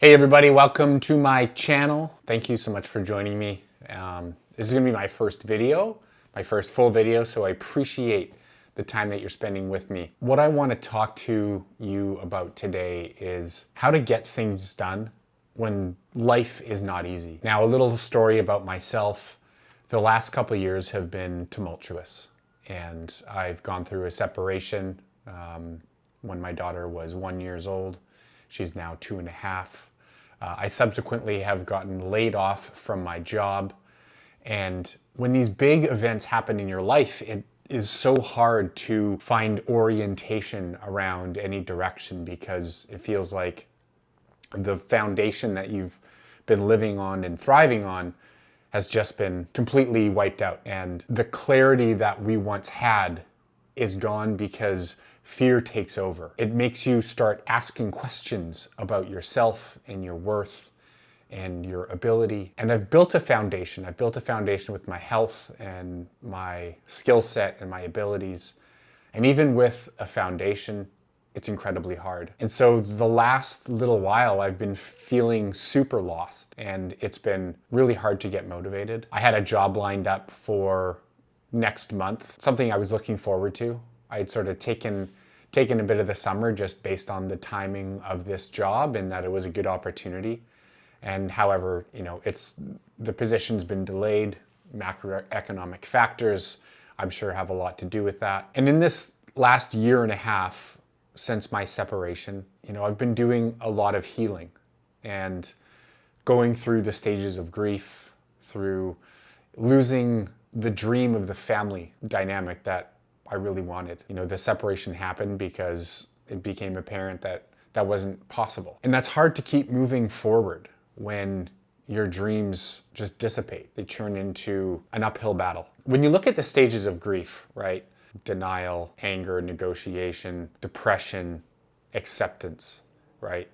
Hey everybody, welcome to my channel. Thank you so much for joining me. This is gonna be my first video, my first full video, so I appreciate the time that you're spending with me. What I wanna talk to you about today is how to get things done when life is not easy. Now, a little story about myself. The last couple of years have been tumultuous, and I've gone through a separation when my daughter was 1 year old. She's now 2.5. I subsequently have gotten laid off from my job. And when these big events happen in your life, it is so hard to find orientation around any direction because it feels like the foundation that you've been living on and thriving on has just been completely wiped out. And the clarity that we once had is gone because fear takes over. It makes you start asking questions about yourself and your worth and your ability. And I've built a foundation. I've built a foundation with my health and my skill set and my abilities. And even with a foundation, it's incredibly hard. And so the last little while, I've been feeling super lost, and it's been really hard to get motivated. I had a job lined up for next month, something I was looking forward to. I had sort of taken a bit of the summer just based on the timing of this job and that it was a good opportunity. And however, the position's been delayed. Macroeconomic factors, I'm sure, have a lot to do with that. And in this last 1.5 years since my separation, I've been doing a lot of healing and going through the stages of grief, through losing the dream of the family dynamic that I really wanted. The separation happened because it became apparent that that wasn't possible. And that's hard to keep moving forward when your dreams just dissipate. They turn into an uphill battle. When you look at the stages of grief, right? Denial, anger, negotiation, depression, acceptance, right?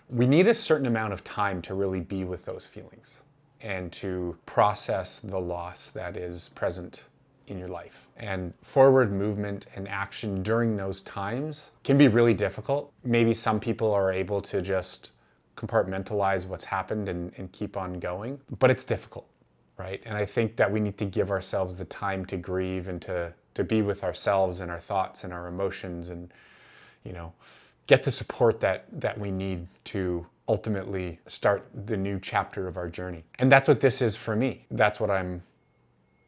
We need a certain amount of time to really be with those feelings and to process the loss that is present in your life. And forward movement and action during those times can be really difficult. Maybe some people are able to just compartmentalize what's happened and keep on going, but it's difficult, right? And I think that we need to give ourselves the time to grieve and to be with ourselves and our thoughts and our emotions and, get the support that we need to ultimately start the new chapter of our journey. And that's what this is for me. That's what I'm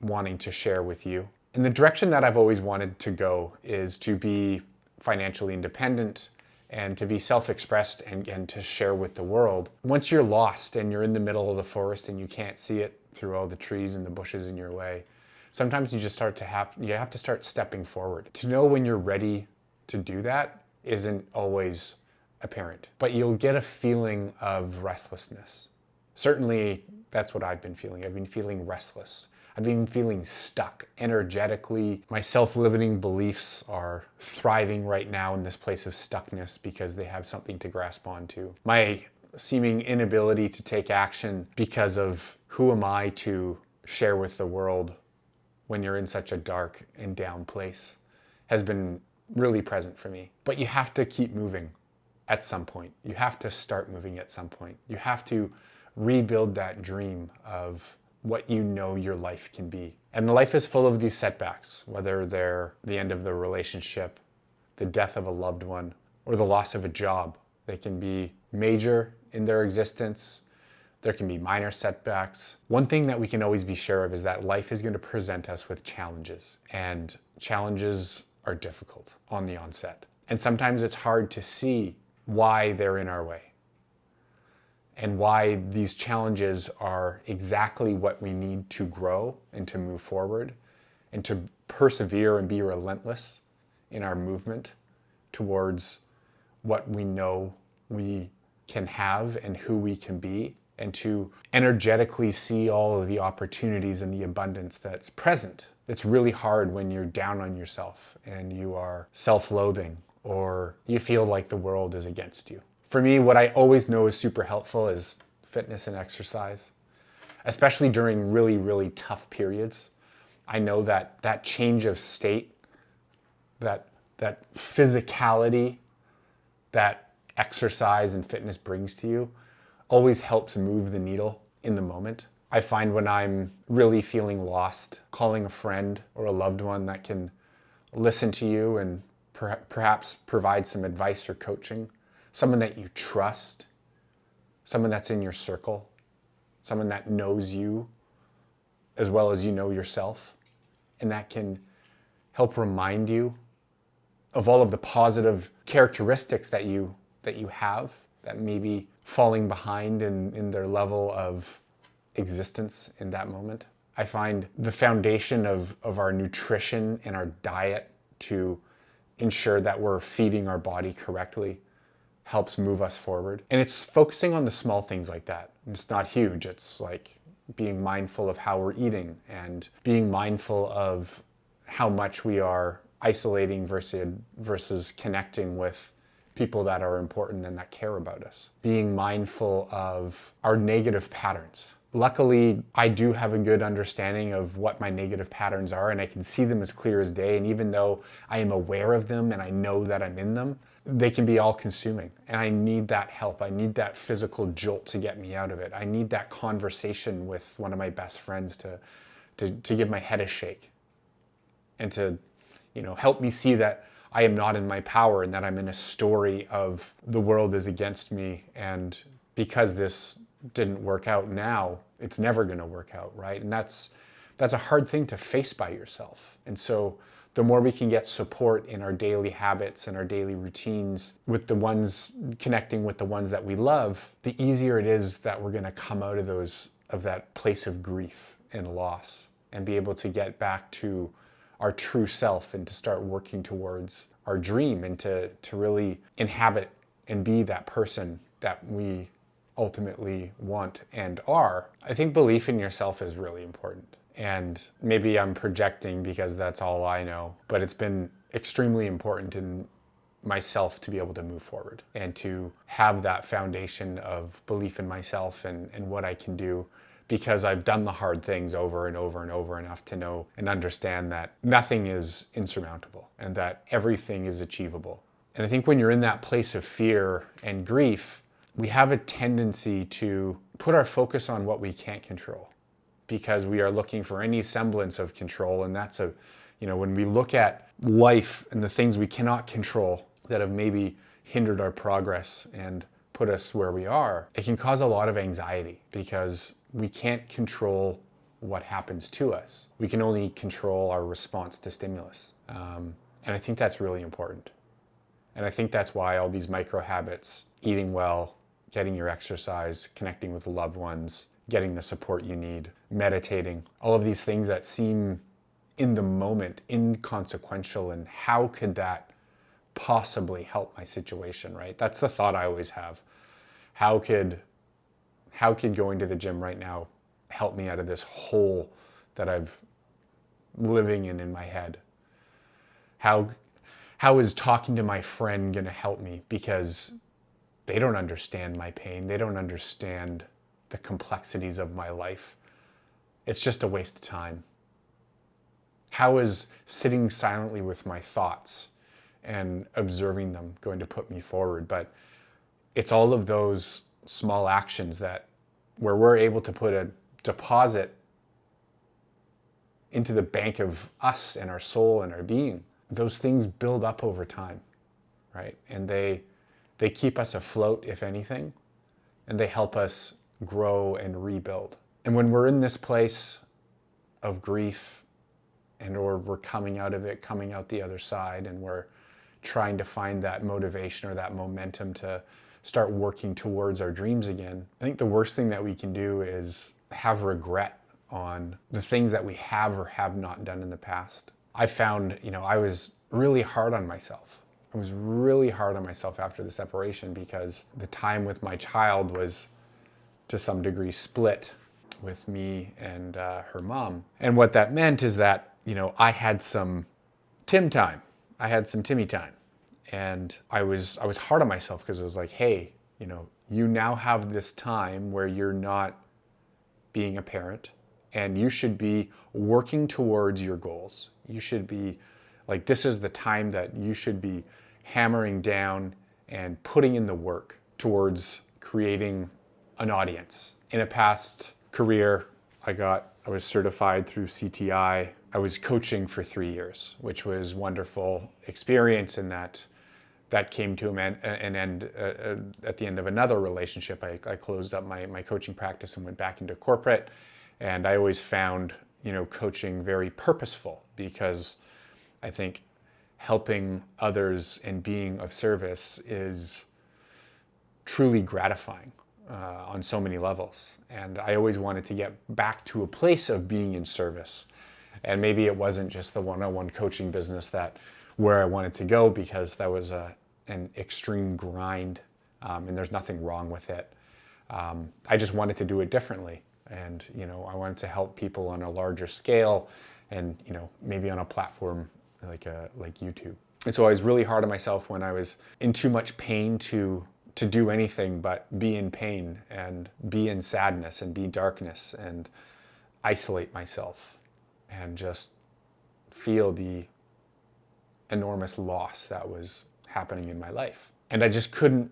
wanting to share with you. And the direction that I've always wanted to go is to be financially independent and to be self-expressed and to share with the world. Once you're lost and you're in the middle of the forest and you can't see it through all the trees and the bushes in your way, sometimes you just have to start stepping forward. To know when you're ready to do that isn't always apparent, but you'll get a feeling of restlessness. Certainly, that's what I've been feeling. I've been feeling restless. I've been feeling stuck energetically. My self-limiting beliefs are thriving right now in this place of stuckness because they have something to grasp onto. My seeming inability to take action because of who am I to share with the world when you're in such a dark and down place has been really present for me. But you have to keep moving at some point. You have to start moving at some point. You have to rebuild that dream of what your life can be. And life is full of these setbacks, whether they're the end of the relationship, the death of a loved one, or the loss of a job. They can be major in their existence. There can be minor setbacks. One thing that we can always be sure of is that life is going to present us with challenges, and challenges are difficult on the onset. And sometimes it's hard to see why they're in our way and why these challenges are exactly what we need to grow and to move forward and to persevere and be relentless in our movement towards what we know we can have and who we can be, and to energetically see all of the opportunities and the abundance that's present. It's really hard when you're down on yourself and you are self-loathing or you feel like the world is against you. For me, what I always know is super helpful is fitness and exercise, especially during really, really tough periods. I know that that change of state, that physicality that exercise and fitness brings to you always helps move the needle in the moment. I find when I'm really feeling lost, calling a friend or a loved one that can listen to you and perhaps provide some advice or coaching, someone that you trust, someone that's in your circle, someone that knows you as well as you know yourself, and that can help remind you of all of the positive characteristics that you have that may be falling behind in their level of existence in that moment. I find the foundation of our nutrition and our diet to ensure that we're feeding our body correctly helps move us forward. And it's focusing on the small things like that. It's not huge. It's like being mindful of how we're eating and being mindful of how much we are isolating versus connecting with people that are important and that care about us. Being mindful of our negative patterns. Luckily, I do have a good understanding of what my negative patterns are, and I can see them as clear as day. And even though I am aware of them and I know that I'm in them, they can be all consuming. And I need that help. I need that physical jolt to get me out of it. I need that conversation with one of my best friends to give my head a shake and to, help me see that I am not in my power and that I'm in a story of the world is against me. And because this didn't work out now, it's never going to work out, right? And that's a hard thing to face by yourself. And so the more we can get support in our daily habits and our daily routines with the ones connecting with the ones that we love, the easier it is that we're going to come out of that place of grief and loss and be able to get back to our true self and to start working towards our dream and to really inhabit and be that person that we ultimately want and are. I think belief in yourself is really important. And maybe I'm projecting because that's all I know, but it's been extremely important in myself to be able to move forward and to have that foundation of belief in myself and what I can do, because I've done the hard things over and over and over enough to know and understand that nothing is insurmountable and that everything is achievable. And I think when you're in that place of fear and grief, we have a tendency to put our focus on what we can't control because we are looking for any semblance of control. And that's when we look at life and the things we cannot control that have maybe hindered our progress and put us where we are, it can cause a lot of anxiety because we can't control what happens to us. We can only control our response to stimulus. And I think that's really important. And I think that's why all these micro habits, eating well, getting your exercise, connecting with loved ones, getting the support you need, meditating, all of these things that seem in the moment inconsequential, and how could that possibly help my situation, right? That's the thought I always have. How could going to the gym right now help me out of this hole that I've living in my head? How is talking to my friend going to help me? Because they don't understand my pain. They don't understand the complexities of my life. It's just a waste of time. How is sitting silently with my thoughts and observing them going to put me forward? But it's all of those small actions where we're able to put a deposit into the bank of us and our soul and our being. Those things build up over time, right? And they keep us afloat, if anything, and they help us grow and rebuild. And when we're in this place of grief or we're coming out of it, coming out the other side, and we're trying to find that motivation or that momentum to start working towards our dreams again, I think the worst thing that we can do is have regret on the things that we have or have not done in the past. I found, I was really hard on myself. I was really hard on myself after the separation because the time with my child was to some degree split with me and her mom. And what that meant is that, I had some Tim time. I had some Timmy time. And I was hard on myself because I was like, hey, you now have this time where you're not being a parent and you should be working towards your goals. You should be like, this is the time that you should be hammering down and putting in the work towards creating an audience. In a past career, I was certified through CTI. I was coaching for 3 years, which was wonderful experience in that came to an end at the end of another relationship. I closed up my coaching practice and went back into corporate. And I always found, coaching very purposeful, because I think helping others and being of service is truly gratifying on so many levels. And I always wanted to get back to a place of being in service. And maybe it wasn't just the one-on-one coaching business where I wanted to go, because that was an extreme grind, and there's nothing wrong with it. I just wanted to do it differently. And, I wanted to help people on a larger scale and, maybe on a platform like YouTube. And so I was really hard on myself when I was in too much pain to do anything but be in pain and be in sadness and be darkness and isolate myself and just feel the enormous loss that was happening in my life. And I just couldn't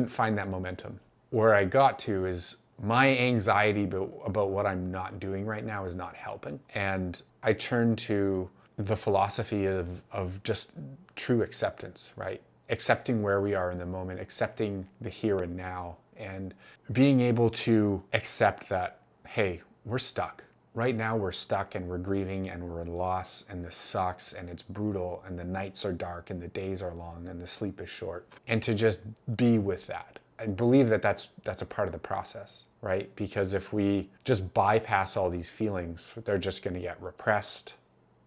find that momentum. Where I got to is my anxiety about what I'm not doing right now is not helping. And I turned to the philosophy of just true acceptance, right? Accepting where we are in the moment, accepting the here and now, and being able to accept that, hey, we're stuck. Right now we're stuck and we're grieving and we're in loss, and this sucks and it's brutal and the nights are dark and the days are long and the sleep is short. And to just be with that. I believe that's a part of the process, right? Because if we just bypass all these feelings, they're just going to get repressed,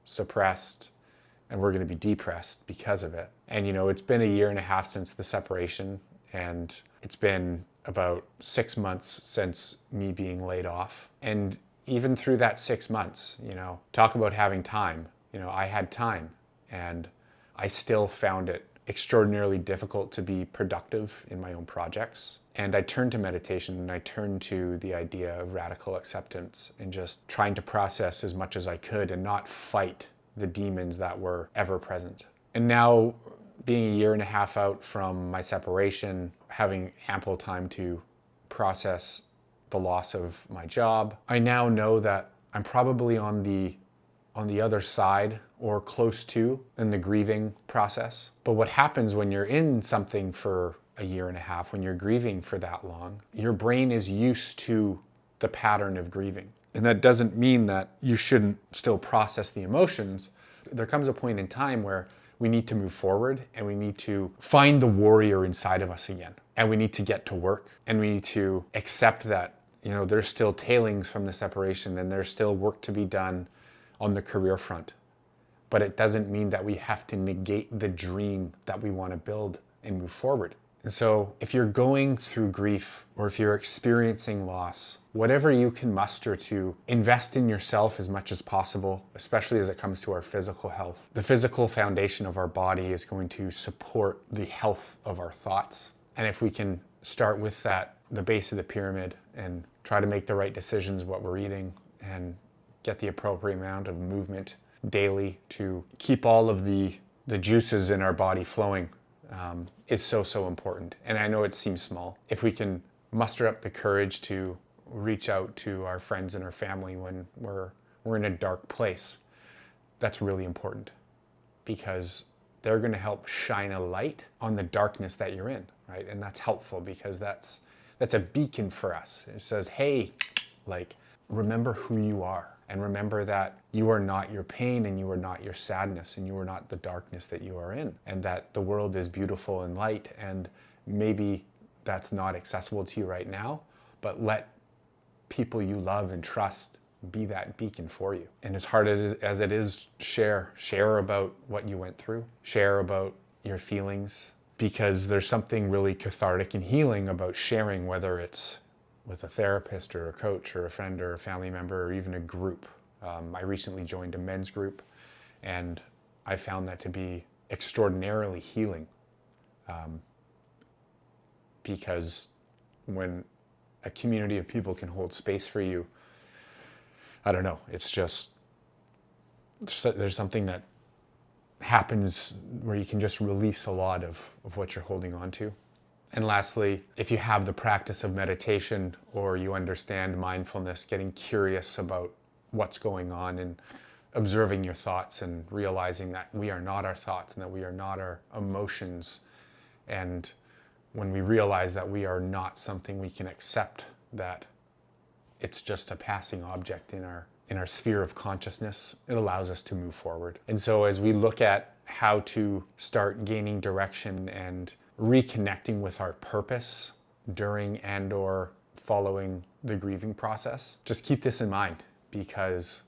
suppressed, and we're going to be depressed because of it. And it's been 1.5 years since the separation, and it's been about 6 months since me being laid off. And even through that 6 months, talk about having time. I had time, and I still found it extraordinarily difficult to be productive in my own projects. And I turned to meditation, and I turned to the idea of radical acceptance and just trying to process as much as I could and not fight the demons that were ever present. And now, being 1.5 years out from my separation, having ample time to process the loss of my job, I now know that I'm probably on the other side or close to in the grieving process. But what happens when you're in something for 1.5 years, when you're grieving for that long, your brain is used to the pattern of grieving. And that doesn't mean that you shouldn't still process the emotions. There comes a point in time where we need to move forward, and we need to find the warrior inside of us again. And we need to get to work, and we need to accept that, there's still tailings from the separation, and there's still work to be done on the career front. But it doesn't mean that we have to negate the dream that we want to build and move forward. And so if you're going through grief, or if you're experiencing loss, whatever you can muster to invest in yourself as much as possible, especially as it comes to our physical health. The physical foundation of our body is going to support the health of our thoughts. And if we can start with that, the base of the pyramid, and try to make the right decisions, what we're eating, and get the appropriate amount of movement daily to keep all of the juices in our body flowing, is so important. And I know it seems small. If we can muster up the courage to reach out to our friends and our family when we're in a dark place, that's really important, because they're going to help shine a light on the darkness that you're in, right? And that's helpful, because that's a beacon for us. It says, hey, remember who you are. And remember that you are not your pain, and you are not your sadness, and you are not the darkness that you are in. And that the world is beautiful and light, and maybe that's not accessible to you right now, but let people you love and trust be that beacon for you. And as hard as it is, share about what you went through, share about your feelings, because there's something really cathartic and healing about sharing, whether it's with a therapist or a coach or a friend or a family member or even a group. I recently joined a men's group, and I found that to be extraordinarily healing, because when a community of people can hold space for you, I don't know, it's just, there's something that happens where you can just release a lot of what you're holding on to. And lastly, if you have the practice of meditation or you understand mindfulness, getting curious about what's going on and observing your thoughts and realizing that we are not our thoughts and that we are not our emotions. And when we realize that we are not something, we can accept that it's just a passing object in our sphere of consciousness, it allows us to move forward. And so as we look at how to start gaining direction and reconnecting with our purpose during and or following the grieving process, just keep this in mind, because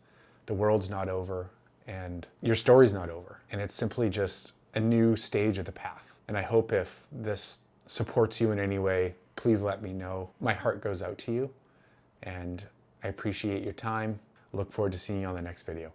the world's not over and your story's not over. And it's simply just a new stage of the path. And I hope if this supports you in any way, please let me know. My heart goes out to you and I appreciate your time. Look forward to seeing you on the next video.